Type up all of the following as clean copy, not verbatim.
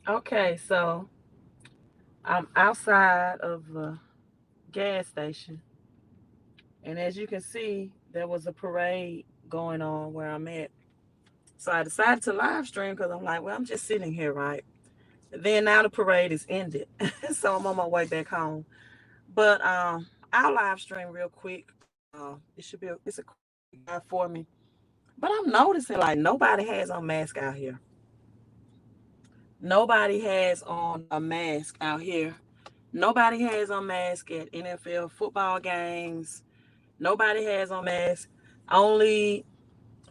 Okay, so I'm outside of a gas station, and as you can see, there was a parade going on where I'm at. So I decided to live stream because I'm like, well, I'm just sitting here, right? Then now the parade is ended, so I'm on my way back home. But I'll live stream real quick. It's a quick drive for me. But I'm noticing like nobody has on mask out here. Nobody has on a mask out here. Nobody has on mask at NFL football games. Nobody has on mask. Only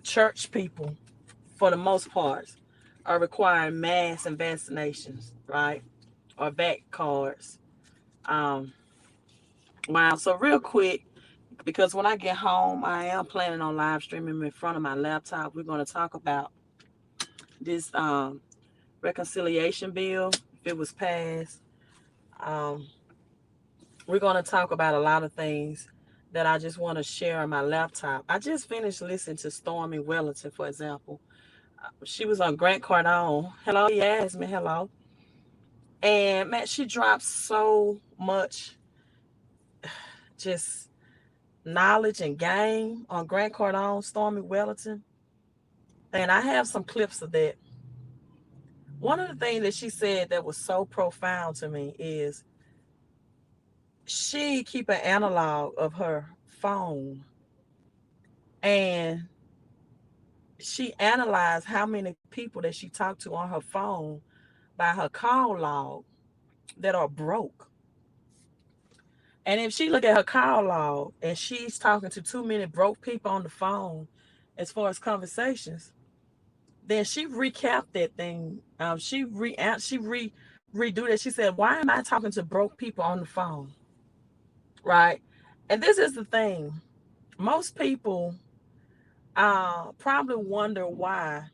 church people, for the most part, are requiring masks and vaccinations, right? Or vac cards. Um, wow. So real quick, because when I get home, I am planning on live streaming in front of my laptop. We're going to talk about this reconciliation bill, if it was passed. Um, we're going to talk about a lot of things that I just want to share on my laptop. I just finished listening to Stormy Wellington, for example. She was on Grant Cardone. Hello, Yasmin. Hello. And man, she dropped so much just knowledge and game on Grant Cardone, Stormy Wellington. And I have some clips of that. One of the things that she said that was so profound to me is she keep an analog of her phone, and she analyzed how many people that she talked to on her phone by her call log that are broke. And if she look at her call log and she's talking to too many broke people on the phone as far as conversations, then she recapped that thing. She redo that. She said, "Why am I talking to broke people on the phone?" Right? And this is the thing. Most people probably wonder why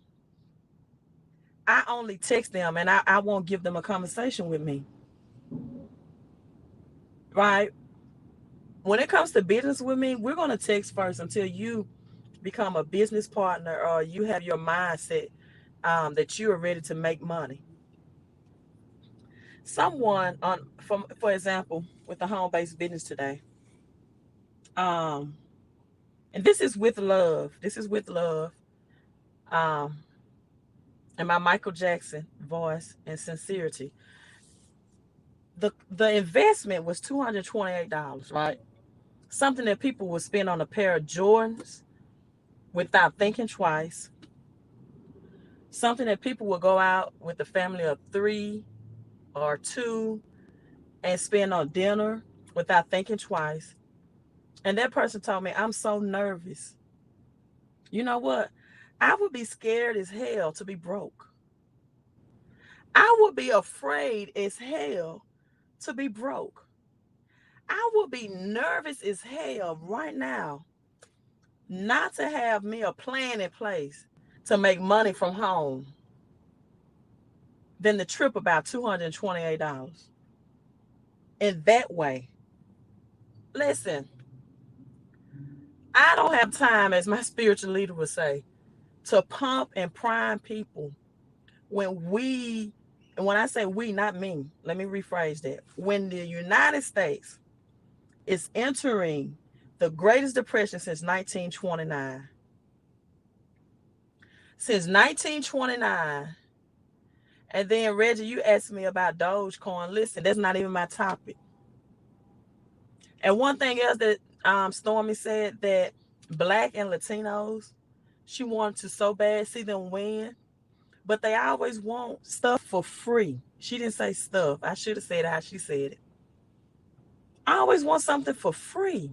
I only text them and I won't give them a conversation with me. Right? When it comes to business with me, we're going to text first until you become a business partner or you have your mindset that you are ready to make money. Someone on, for example, with the home based business today, um, and this is with love. This is with love, um, and my Michael Jackson voice and sincerity. The investment was $228, right? Something that people would spend on a pair of Jordans without thinking twice. Something that people would go out with a family of three or two and spend on dinner without thinking twice. And that person told me, I'm so nervous. You know what? I would be scared as hell to be broke. I would be afraid as hell to be broke. I would be nervous as hell right now not to have me a plan in place to make money from home than the trip about $228 in that way. Listen, I don't have time, as my spiritual leader would say, to pump and prime people when we, and when I say we, not me, let me rephrase that. When the United States is entering the greatest depression since 1929, since 1929, and then Reggie, you asked me about Dogecoin. Listen, that's not even my topic. And one thing else that Stormy said that Black and Latinos, she wanted to so bad see them win, but they always want stuff for free. She didn't say stuff. I should have said how she said it. I always want something for free.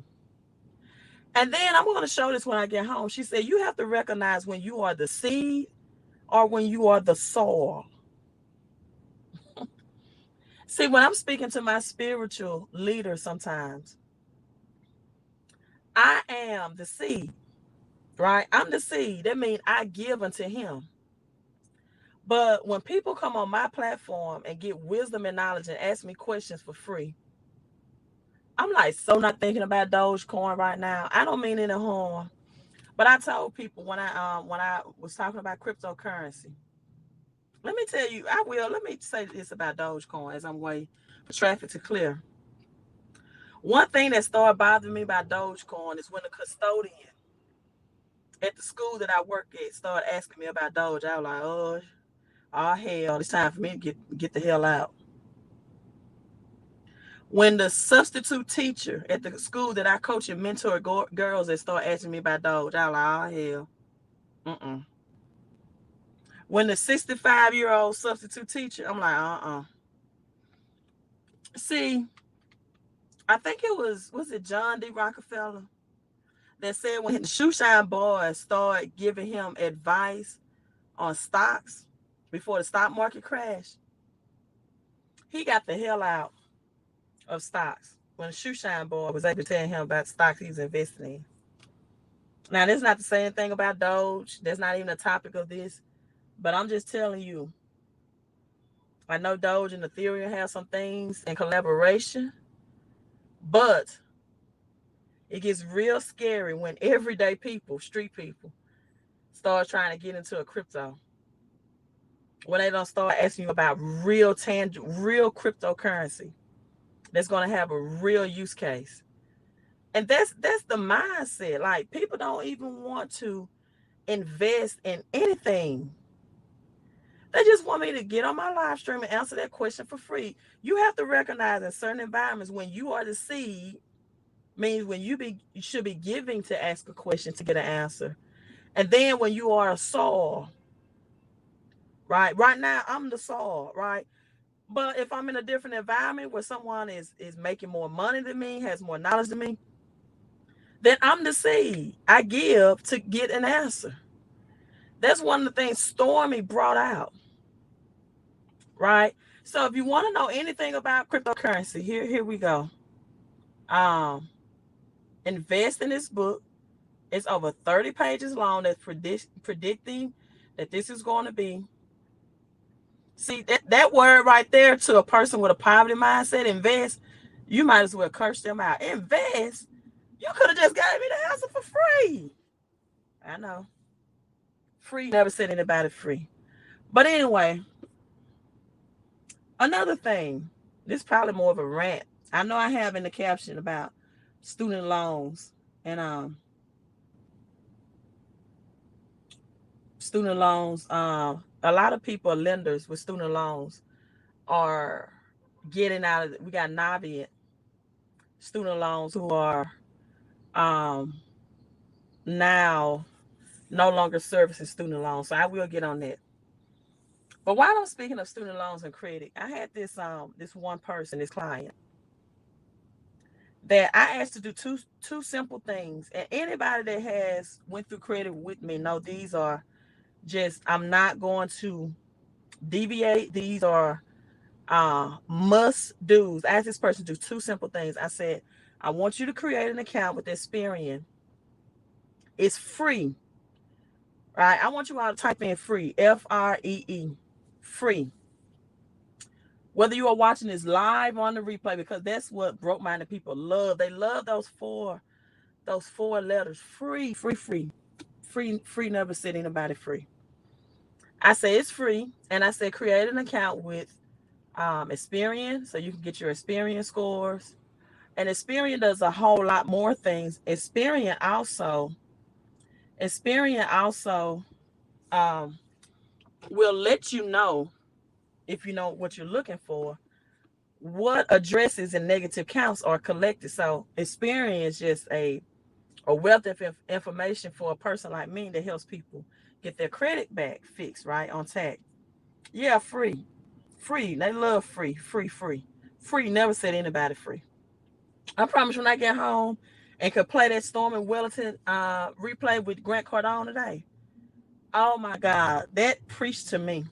And then I'm going to show this when I get home. She said, you have to recognize when you are the seed or when you are the soil. See, when I'm speaking to my spiritual leader sometimes, I am the seed, right? I'm the seed. That means I give unto him. But when people come on my platform and get wisdom and knowledge and ask me questions for free, I'm like so not thinking about Dogecoin right now. I don't mean any harm. But I told people when I was talking about cryptocurrency, Let me tell you, let me say this about Dogecoin as I'm waiting for traffic to clear. One thing that started bothering me about Dogecoin is when the custodian at the school that I work at started asking me about Doge. I was like, oh hell, it's time for me to get the hell out. When the substitute teacher at the school that I coach and mentor girls that start asking me about Doge, I was like, oh hell. Mm-mm. When the 65-year-old substitute teacher, I'm like, See, I think was it John D. Rockefeller that said when the shoeshine boys started giving him advice on stocks before the stock market crashed, he got the hell out of stocks when the shoeshine boy was able to tell him about stocks he's investing in. Now, that's not the same thing about Doge. That's not even a topic of this. But I'm just telling you, I know Doge and Ethereum have some things in collaboration, but it gets real scary when everyday people, street people, start trying to get into a crypto. When they don't start asking you about real cryptocurrency that's going to have a real use case. And that's the mindset. Like, people don't even want to invest in anything. They just want me to get on my live stream and answer that question for free. You have to recognize in certain environments when you are the seed, means when you should be giving to ask a question to get an answer. And then when you are a soul, right? Right now, I'm the soul, right? But if I'm in a different environment where someone is making more money than me, has more knowledge than me, then I'm the seed. I give to get an answer. That's one of the things Stormy brought out, right? So if you want to know anything about cryptocurrency, here we go. Invest in this book. It's over 30 pages long. That's predicting that this is going to be. See, that word right there, to a person with a poverty mindset, invest, you might as well curse them out. Invest? You could have just gave me the answer for free. I know. Free, never said anybody free. But anyway, another thing, this is probably more of a rant. I know I have in the caption about student loans and student loans. A lot of people, lenders with student loans, are getting out of it. We got Navient student loans who are now no longer servicing student loans. So I will get on that. But while I'm speaking of student loans and credit, I had this one person, this client, that I asked to do two simple things. And anybody that has went through credit with me know these are just, I'm not going to deviate. These are must do's. I asked this person to do two simple things. I said, I want you to create an account with Experian. It's free. Right? I want you all to type in free. FREE. Free. Whether you are watching this live on the replay, because that's what broke-minded people love. They love those four letters. Free, free, free. Free never said anybody free. I say it's free. And I say create an account with Experian so you can get your Experian scores. And Experian does a whole lot more things. Experian also will let you know, if you know what you're looking for, what addresses and negative counts are collected. So Experian is just a wealth of information for a person like me that helps people get their credit back fixed, right, on tag. Yeah, free. Free. They love free. Free, free. Free. Never said anybody free. I promise when I get home and could play that Storm and Wellington replay with Grant Cardone today. Oh my God, that preached to me.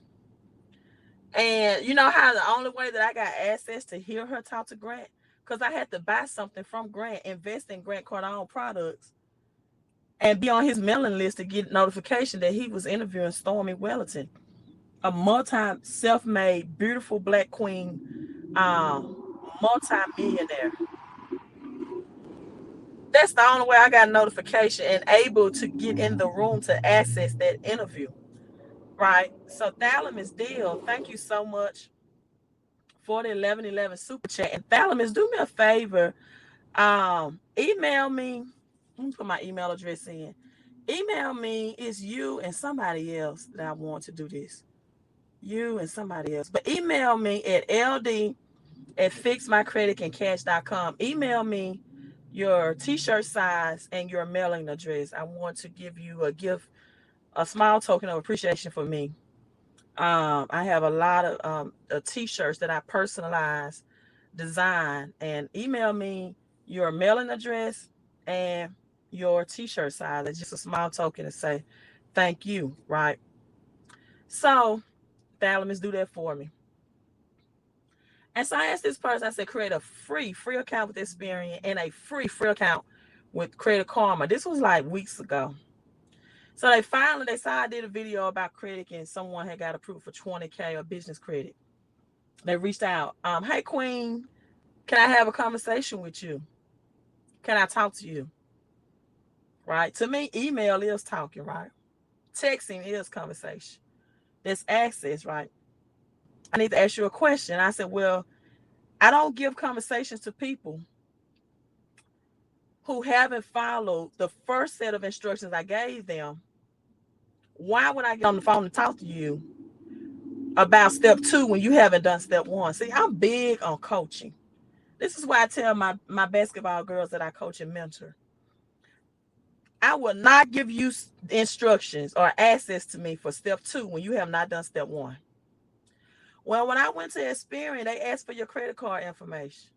And you know how the only way that I got access to hear her talk to Grant, because I had to buy something from Grant, invest in Grant Cardone products, and be on his mailing list to get notification that he was interviewing Stormy Wellington, a self-made, beautiful black queen, multi-millionaire. That's the only way I got notification and able to get in the room to access that interview. right? So Thalamus deal, thank you so much for the 1111 super chat. And Thalamus, do me a favor. Email me. Let me put my email address in. Email me. It's you and somebody else that I want to do this. You and somebody else. But email me at ld@fixmycreditandcash.com. Email me your t-shirt size and your mailing address. I want to give you a gift, a small token of appreciation for me. I have a lot of t-shirts that I personalize, design, and email me your mailing address and your t-shirt size. It's just a small token to say thank you, right? So, Thalamus, do that for me. And so I asked this person, I said, create a free account with Experian and a free account with Credit Karma. This was like weeks ago. So they saw I did a video about credit and someone had got approved for 20K of business credit. They reached out. Hey, Queen, can I have a conversation with you? Can I talk to you? Right? To me, email is talking, right? Texting is conversation. There's access, right? I need to ask you a question. I said, well, I don't give conversations to people who haven't followed the first set of instructions I gave them. Why would I get on the phone to talk to you about step 2 when you haven't done step 1? See, I'm big on coaching. This is why I tell my basketball girls that I coach and mentor. I will not give you instructions or access to me for step 2 when you have not done step 1. Well, when I went to Experian, they asked for your credit card information.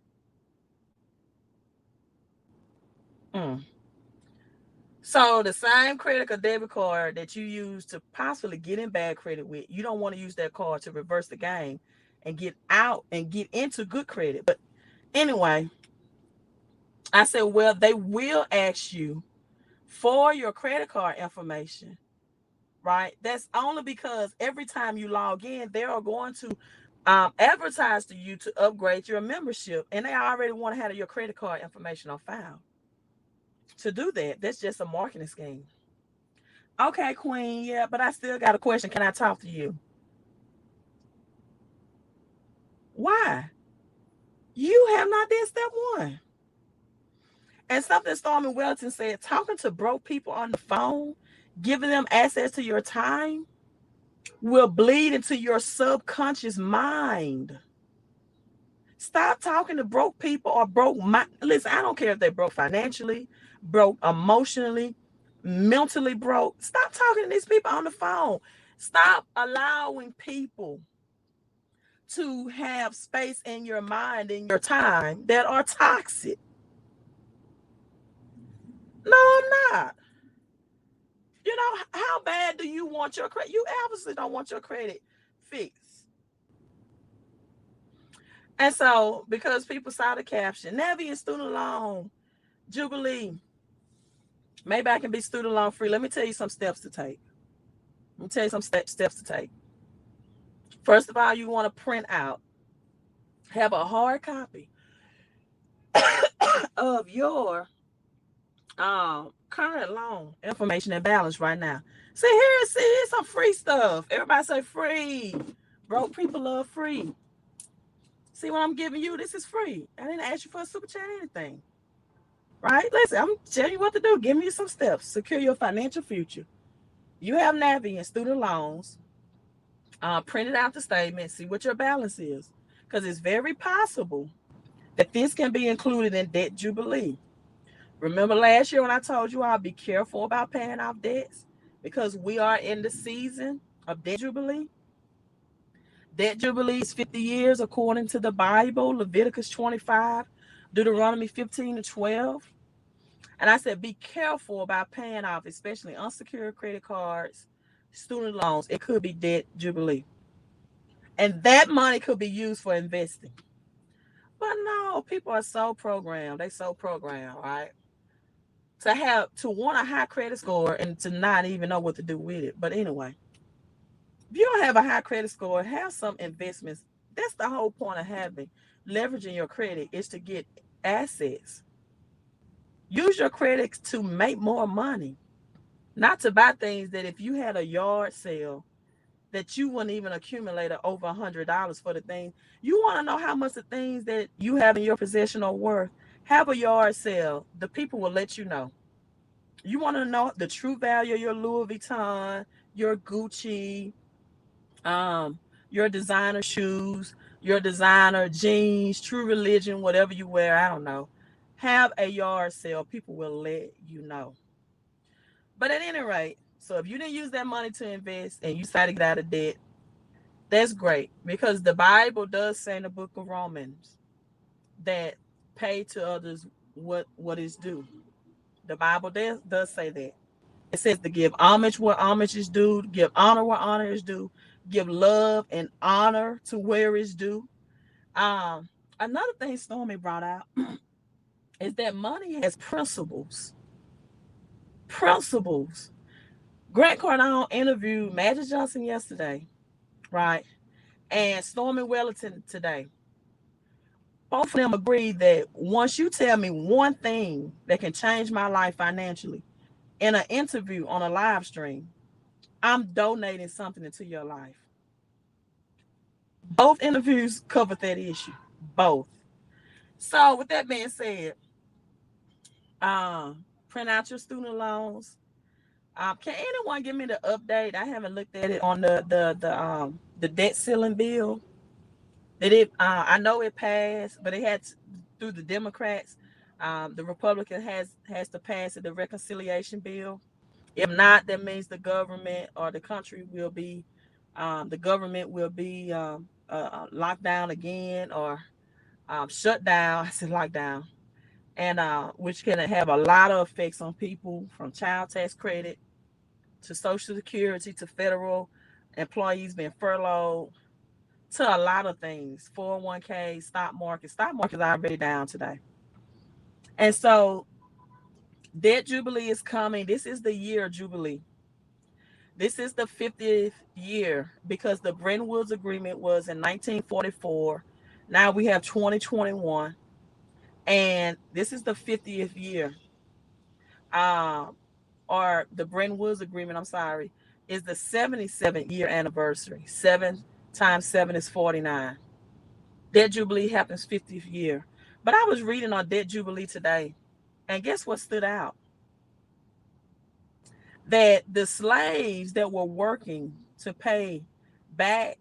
So the same credit or debit card that you use to possibly get in bad credit with, you don't want to use that card to reverse the game and get out and get into good credit. But anyway, I said, well, they will ask you for your credit card information, right? That's only because every time you log in, they are going to advertise to you to upgrade your membership, and they already want to have your credit card information on file. To do that, that's just a marketing scheme. Okay, Queen, yeah, but I still got a question. Can I talk to you? Why? You have not did step 1. And something Stormy Welton said, talking to broke people on the phone, giving them access to your time, will bleed into your subconscious mind. Stop talking to broke people or broke mind. Listen, I don't care if they're broke financially, broke emotionally, mentally broke. Stop talking to these people on the phone. Stop allowing people to have space in your mind and your time that are toxic. No, I'm not. You know, how bad do you want your credit? You obviously don't want your credit fixed. And so, because people saw the caption, Navient student loan, jubilee, maybe I can be student loan free. Let me tell you some steps to take. Let me tell you some steps to take. First of all, you want to print out, have a hard copy of your current loan information and balance right now. Here's some free stuff. Everybody say free. Broke people love free. See what I'm giving you? This is free. I didn't ask you for a super chat or anything. Right? Listen, I'm telling you what to do. Give me some steps. Secure your financial future. You have Navient student loans. Print out the statement. See what your balance is. Because it's very possible that this can be included in debt jubilee. Remember last year when I told you I'll be careful about paying off debts because we are in the season of debt jubilee. Debt jubilee is 50 years according to the Bible, Leviticus 25, Deuteronomy 15-12. And I said, be careful about paying off, especially unsecured credit cards, student loans. It could be debt jubilee. And that money could be used for investing. But no, people are so programmed. They so programmed, right? To want a high credit score and to not even know what to do with it. But anyway, if you don't have a high credit score, have some investments. That's the whole point of leveraging your credit is to get assets. Use your credit to make more money, not to buy things that if you had a yard sale that you wouldn't even accumulate over $100 for the thing. You want to know how much the things that you have in your possession are worth? Have a yard sale. The people will let you know. You want to know the true value of your Louis Vuitton, your Gucci, um, your designer shoes, your designer jeans, True Religion, whatever you wear. I don't know. Have a yard sale. People will let you know. But at any rate, so if you didn't use that money to invest and you decided to get out of debt, that's great, because the Bible does say in the book of Romans that pay to others what is due. The Bible does say that. It says to give homage where homage is due, give honor where honor is due, give love and honor to where it's due. Um, Another thing Stormy brought out is that money has principles. Principles. Grant Cardone interviewed Magic Johnson yesterday, right? And Stormy Wellington today. Both of them agreed that once you tell me one thing that can change my life financially in an interview on a live stream, I'm donating something into your life. Both interviews covered that issue. Both. So with that being said, print out your student loans. Can anyone give me the update? I haven't looked at it on the debt ceiling bill. That it I know it passed, but it had through the Democrats. The Republican has to pass it, the reconciliation bill. If not, that means the government or the country will be the government will be locked down again, or shut down. I said lockdown, and which can have a lot of effects on people, from child tax credit to Social Security to federal employees being furloughed to a lot of things. 401k, stock market. Stock market is already down today. And so debt jubilee is coming. This is the year of jubilee. This is the 50th year, because the Bretton Woods Agreement was in 1944. Now we have 2021, and this is the 50th year. Um, or the Bretton Woods Agreement, I'm sorry, is the 77th year anniversary. 7 times 7 is 49. Debt Jubilee happens 50th year. But I was reading on Debt Jubilee today, and guess what stood out? That the slaves that were working to pay back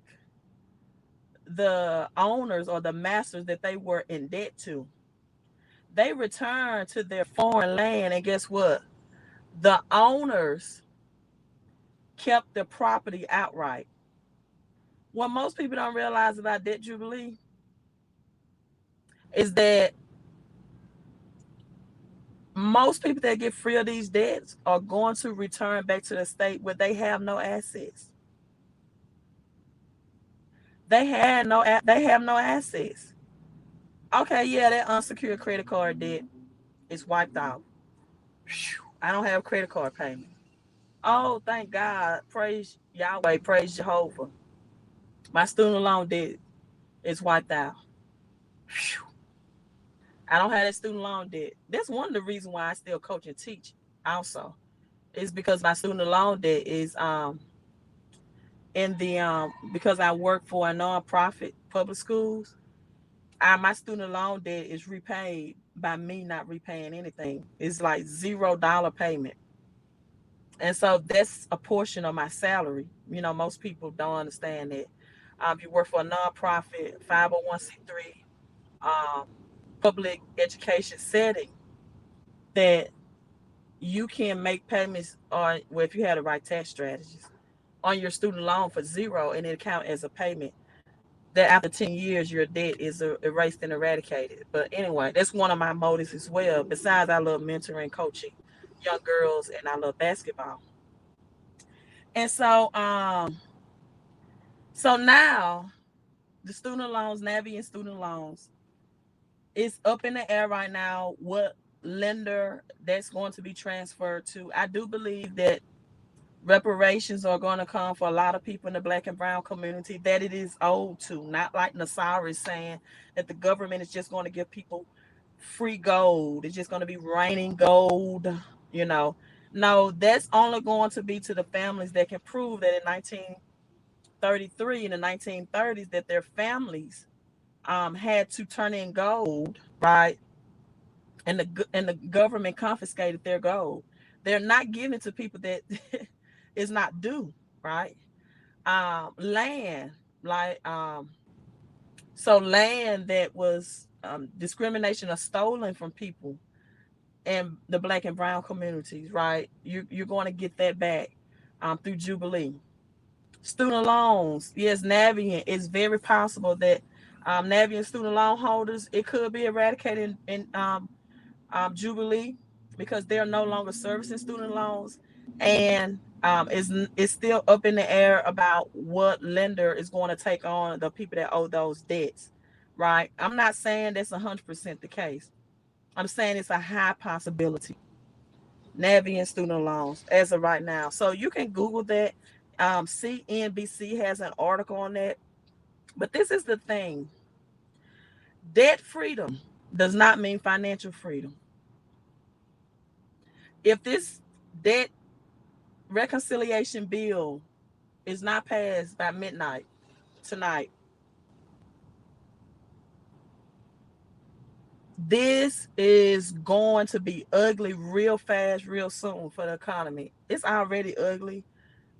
the owners or the masters that they were in debt to, they returned to their foreign land, and guess what? The owners kept the property outright. What most people don't realize about Debt Jubilee is that most people that get free of these debts are going to return back to the state where they have no assets. They have no assets. Okay, yeah, that unsecured credit card debt is wiped out. I don't have credit card payment. Oh, thank God. Praise Yahweh. Praise Jehovah. My student loan debt is wiped out. I don't have that student loan debt. That's one of the reasons why I still coach and teach also. Is because my student loan debt is in the because I work for a nonprofit public schools. My student loan debt is repaid by me not repaying anything. It's like $0 payment. And so that's a portion of my salary. You know, most people don't understand that. You work for a nonprofit, 501c3, um, public education setting, that you can make payments on, well, if you had the right tax strategies, on your student loan for zero, and it count as a payment. That after 10 years, your debt is erased and eradicated. But anyway, that's one of my motives as well. Besides, I love mentoring, coaching young girls, and I love basketball. And so now the student loans, Navient student loans, it's up in the air right now what lender that's going to be transferred to. I do believe that reparations are going to come for a lot of people in the Black and brown community that it is owed to. Not like Nasara is saying that the government is just going to give people free gold. It's just going to be raining gold, you know. No, that's only going to be to the families that can prove that in 1933 in the 1930s that their families had to turn in gold, right? And the government confiscated their gold. They're not giving it to people that is not due, right? Land, like so land that was discrimination or stolen from people and the black and brown communities, right? You're going to get that back through Jubilee. Student loans, yes, Navient. It's very possible that Navient student loan holders, it could be eradicated in Jubilee because they're no longer servicing student loans, and it's still up in the air about what lender is going to take on the people that owe those debts, right? I'm not saying that's 100% the case. I'm saying it's a high possibility. Navient student loans as of right now. So you can Google that. CNBC has an article on that. But this is the thing: debt freedom does not mean financial freedom. If this debt reconciliation bill is not passed by midnight tonight, this is going to be ugly real fast, real soon for the economy. It's already ugly,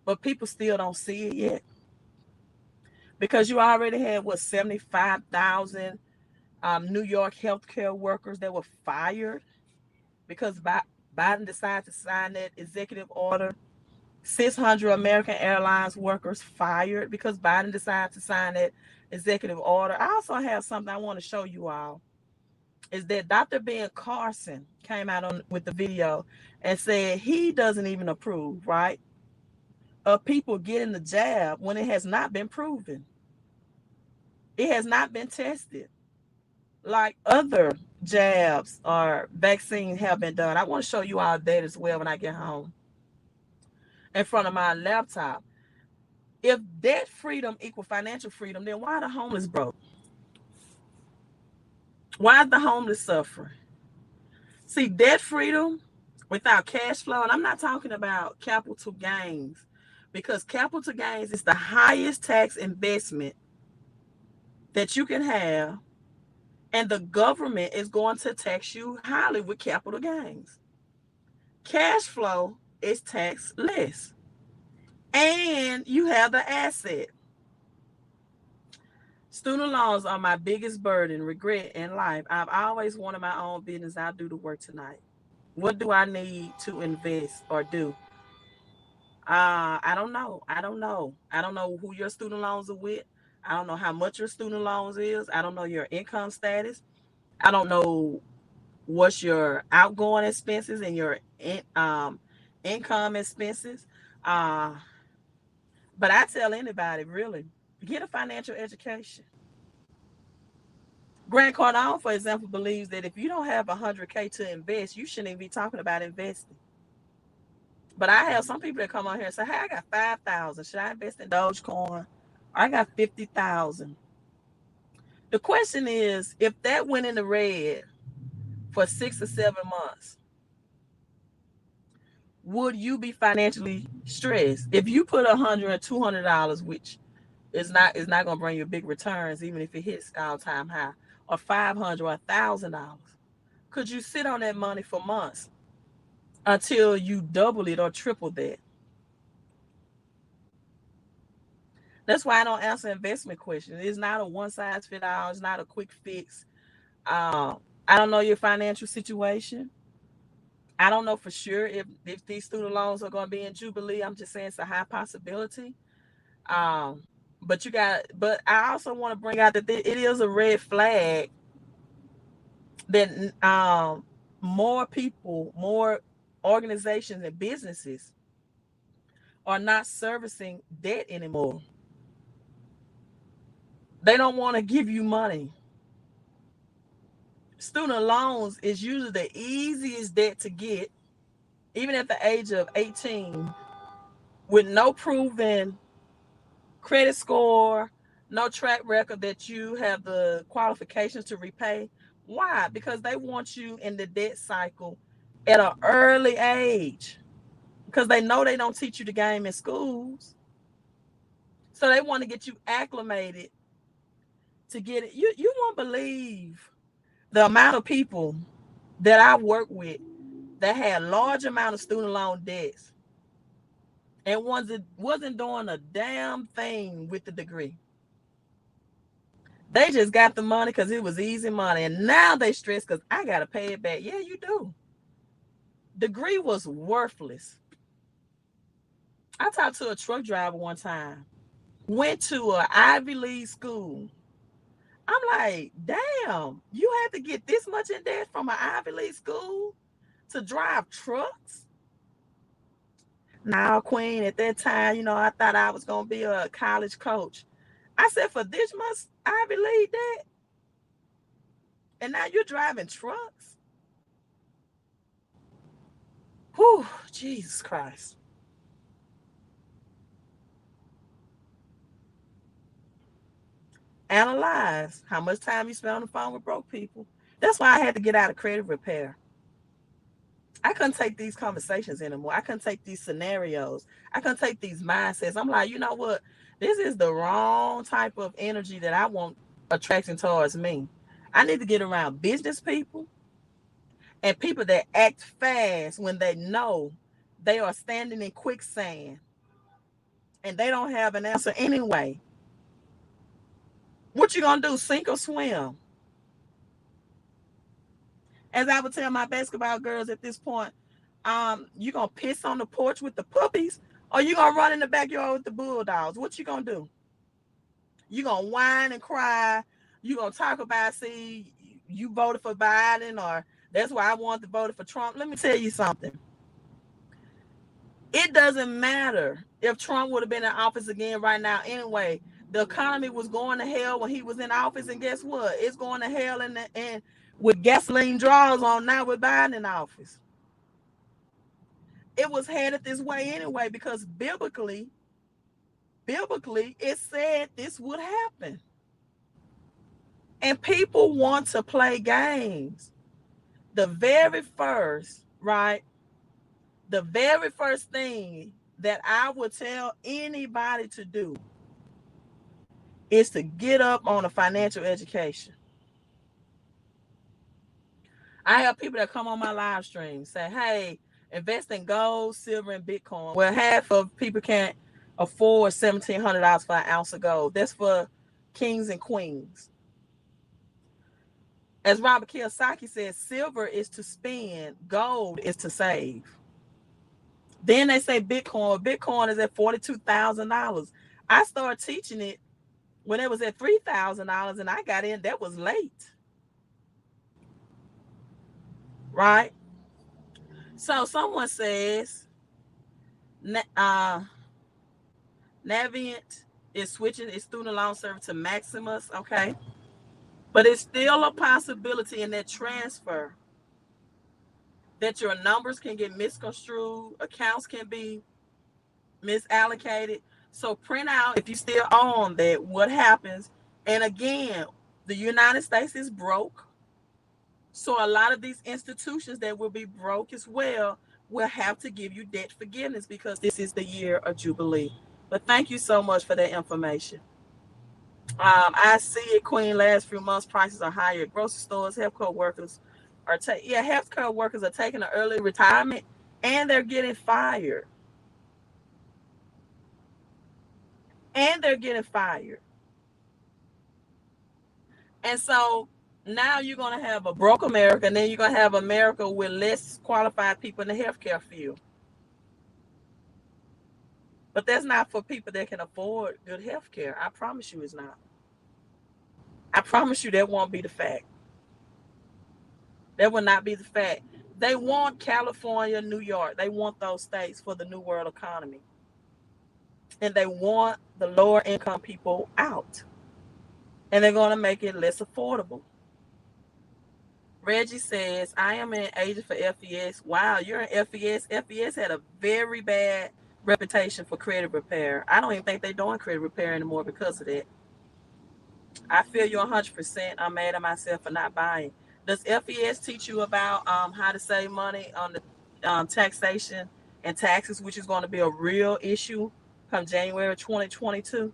but people still don't see it yet because you already had 75,000 New York healthcare workers that were fired because Biden decided to sign that executive order. 600 American Airlines workers fired because Biden decided to sign that executive order. I also have something I want to show you all. Is that Dr. Ben Carson came out with the video and said he doesn't even approve, right, of people getting the jab when it has not been proven. It has not been tested like other jabs or vaccines have been done. I want to show you all that as well when I get home in front of my laptop. If debt freedom equal financial freedom, then why are the homeless broke? Why is the homeless suffering? See, debt freedom without cash flow, and I'm not talking about capital gains, because capital gains is the highest tax investment that you can have, and the government is going to tax you highly with capital gains. Cash flow is taxed less, and you have the asset. Student loans are my biggest burden, regret in life. I've always wanted my own business. I'll do the work tonight. What do I need to invest or do? I don't know. I don't know. I don't know who your student loans are with. I don't know how much your student loans is. I don't know your income status. I don't know what's your outgoing expenses and your income expenses. Uh, but I tell anybody, really, get a financial education. Grant Cardone, for example, believes that if you don't have 100K to invest, you shouldn't even be talking about investing. But I have some people that come on here and say, "Hey, I got 5,000. Should I invest in Dogecoin? I got 50,000." The question is, if that went in the red for 6 or 7 months, would you be financially stressed? If you put $100 or $200, which is not going to bring you big returns, even if it hits all-time high, or 500 or $1,000, could you sit on that money for months until you double it or triple that? That's why I don't answer investment questions. It's not a one size fit all. It's not a quick fix. Um, I don't know your financial situation. I don't know for sure if these student loans are going to be in Jubilee. I'm just saying it's a high possibility. Um, but I also want to bring out that it is a red flag that more people, more organizations and businesses are not servicing debt anymore. They don't want to give you money. Student loans is usually the easiest debt to get, even at the age of 18, with no proven credit score, no track record that you have the qualifications to repay. Why? Because they want you in the debt cycle at an early age, because they know they don't teach you the game in schools. So they want to get you acclimated to get it. You won't believe the amount of people that I work with that had large amount of student loan debts and wasn't doing a damn thing with the degree. They just got the money because it was easy money, and now they stress because I gotta pay it back. Yeah, you do. Degree was worthless. I talked to a truck driver one time. Went to an Ivy League school. I'm like, damn, you had to get this much in debt from an Ivy League school to drive trucks? Now, Queen, at that time, I thought I was gonna be a college coach. I said, for this much Ivy League debt, and now you're driving trucks? Whew, Jesus Christ. Analyze how much time you spend on the phone with broke people. That's why I had to get out of credit repair. I couldn't take these conversations anymore. I couldn't take these scenarios. I couldn't take these mindsets. I'm like, you know what? This is the wrong type of energy that I want attracting towards me. I need to get around business people and people that act fast when they know they are standing in quicksand and they don't have an answer anyway. What you gonna do? Sink or swim? As I would tell my basketball girls at this point, you gonna piss on the porch with the puppies, or you gonna run in the backyard with the bulldogs? What you gonna do? You gonna whine and cry? You gonna talk about, see, you voted for Biden, or that's why I wanted to vote for Trump? Let me tell you something. It doesn't matter if Trump would have been in office again right now anyway. The economy was going to hell when he was in office, and guess what? It's going to hell and with gasoline draws on now with Biden in office. It was headed this way anyway because biblically, it said this would happen. And people want to play games. The very first thing that I would tell anybody to do is to get up on a financial education. I have people that come on my live stream say, hey, invest in gold, silver, and Bitcoin. Well, half of people can't afford $1,700 for an ounce of gold. That's for kings and queens. As Robert Kiyosaki says, silver is to spend, gold is to save. Then they say Bitcoin. Bitcoin is at $42,000. I started teaching it when it was at $3,000, and I got in. That was late. Right? So someone says Navient is switching its student loan service to Maximus, okay? But it's still a possibility in that transfer that your numbers can get misconstrued, accounts can be misallocated. So print out, if you still own that, what happens. And again, the United States is broke. So a lot of these institutions that will be broke as well will have to give you debt forgiveness because this is the year of Jubilee. But thank you so much for that information. I see it, Queen. Last few months, prices are higher at grocery stores. Healthcare workers healthcare workers are taking an early retirement, and they're getting fired. And so now you're going to have a broke America, and then you're going to have America with less qualified people in the healthcare field. But that's not for people that can afford good healthcare. I promise you it's not. I promise you that won't be the fact. That will not be the fact. They want California, New York. They want those states for the New World economy. And they want the lower income people out. And they're going to make it less affordable. Reggie says, I am an agent for FES. Wow, you're an FES. FES had a very bad reputation for credit repair. I don't even think they're doing credit repair anymore because of that. I feel you 100%. I'm mad at myself for not buying. Does FES teach you about how to save money on the taxation and taxes, which is going to be a real issue come January 2022?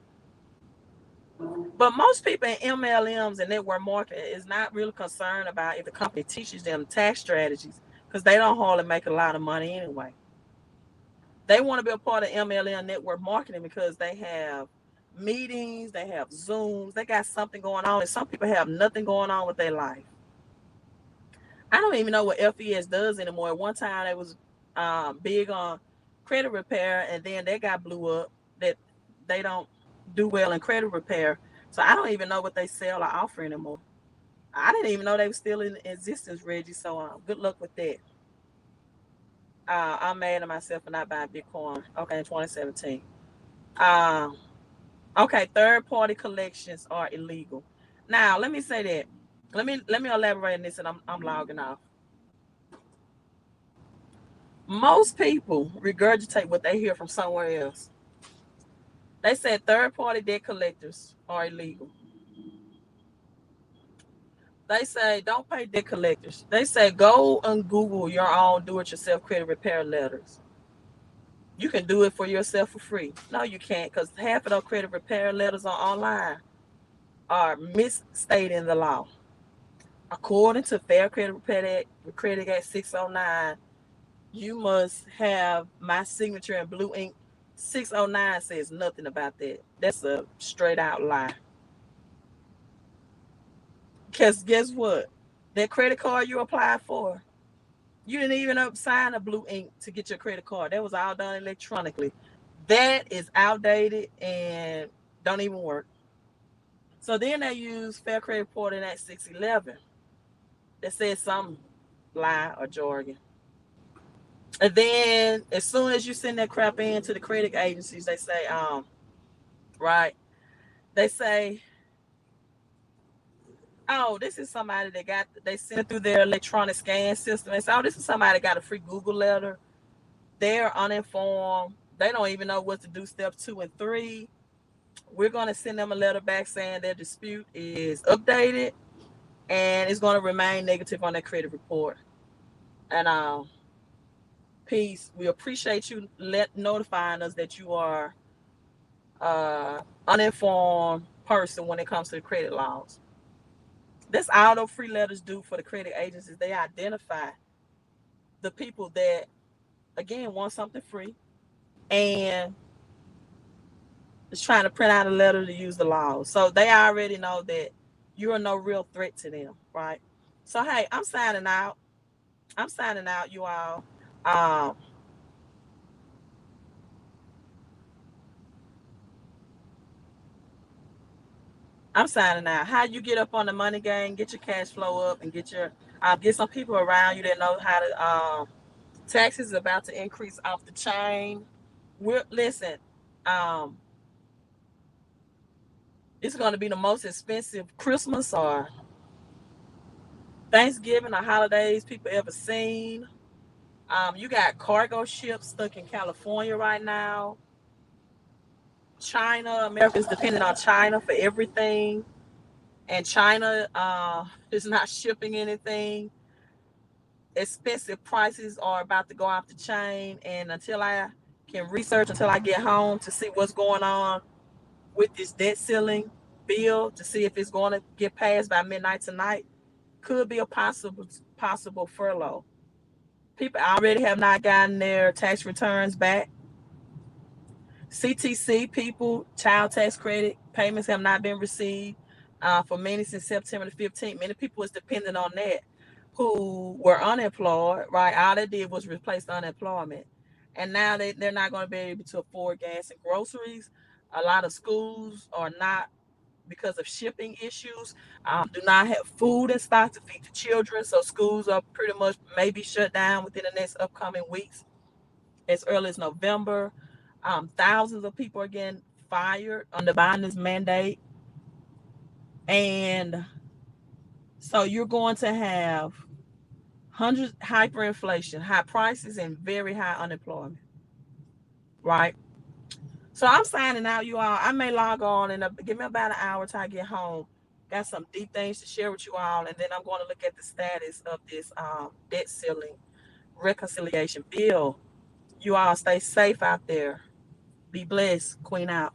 But most people in MLMs and network marketing is not really concerned about if the company teaches them tax strategies, because they don't hardly make a lot of money anyway. They want to be a part of MLM network marketing because they have meetings, they have Zooms, they got something going on, and some people have nothing going on with their life. I don't even know what FES does anymore. One time they was big on credit repair, and then they got blew up that they don't do well in credit repair. So I don't even know what they sell or offer anymore. I didn't even know they were still in existence, Reggie. So good luck with that. I'm mad at myself for not buying Bitcoin. Okay, in 2017. Um, okay, third party collections are illegal. Now let me say that. Let me elaborate on this, and I'm logging off. Most people regurgitate what they hear from somewhere else. They said third party debt collectors are illegal. They say don't pay debt collectors. They say go and Google your own do it yourself credit repair letters. You can do it for yourself for free. No, you can't, because half of those credit repair letters are online are misstating the law. According to Fair Credit Act 609, you must have my signature in blue ink. 609 says nothing about that. That's a straight out lie. Because guess what? That credit card you applied for, you didn't even sign a blue ink to get your credit card. That was all done electronically. That is outdated and don't even work. So then they use Fair Credit Reporting Act 611 that says some lie or jargon. And then as soon as you send that crap in to the credit agencies, they say, right, they say, oh, this is somebody that they sent it through their electronic scan system. They say, oh, this is somebody that got a free Google letter. They're uninformed. They don't even know what to do step 2 and 3. We're going to send them a letter back saying their dispute is updated and it's going to remain negative on their credit report. And peace. We appreciate you notifying us that you are uninformed person when it comes to the credit laws. That's all those free letters do for the credit agencies. They identify the people that, again, want something free and is trying to print out a letter to use the laws. So they already know that you are no real threat to them, right? So, hey, I'm signing out. You all. Um, I'm signing out. How you get up on the money game, get your cash flow up, and get some people around you that know how to. Taxes is about to increase off the chain. Listen. Um, it's going to be the most expensive Christmas or Thanksgiving or holidays people ever seen. You got cargo ships stuck in California right now. America's dependent on China for everything, and China is not shipping anything. Expensive prices are about to go off the chain, and until I until I get home to see what's going on with this debt ceiling bill, to see if it's going to get passed by midnight tonight, could be a possible furlough. People already have not gotten their tax returns back. CTC people, child tax credit payments have not been received for many since September the 15th. Many people was dependent on that who were unemployed, right? All they did was replace the unemployment. And now they're not going to be able to afford gas and groceries. A lot of schools are not, because of shipping issues, do not have food in stock to feed the children. So schools are pretty much maybe shut down within the next upcoming weeks, as early as November. Thousands of people are getting fired under Biden's mandate. And so you're going to have hundreds hyperinflation, high prices, and very high unemployment, right? So I'm signing out, you all. I may log on and give me about an hour till I get home. Got some deep things to share with you all, and then I'm going to look at the status of this debt ceiling reconciliation bill. You all stay safe out there. Be blessed. Queen out.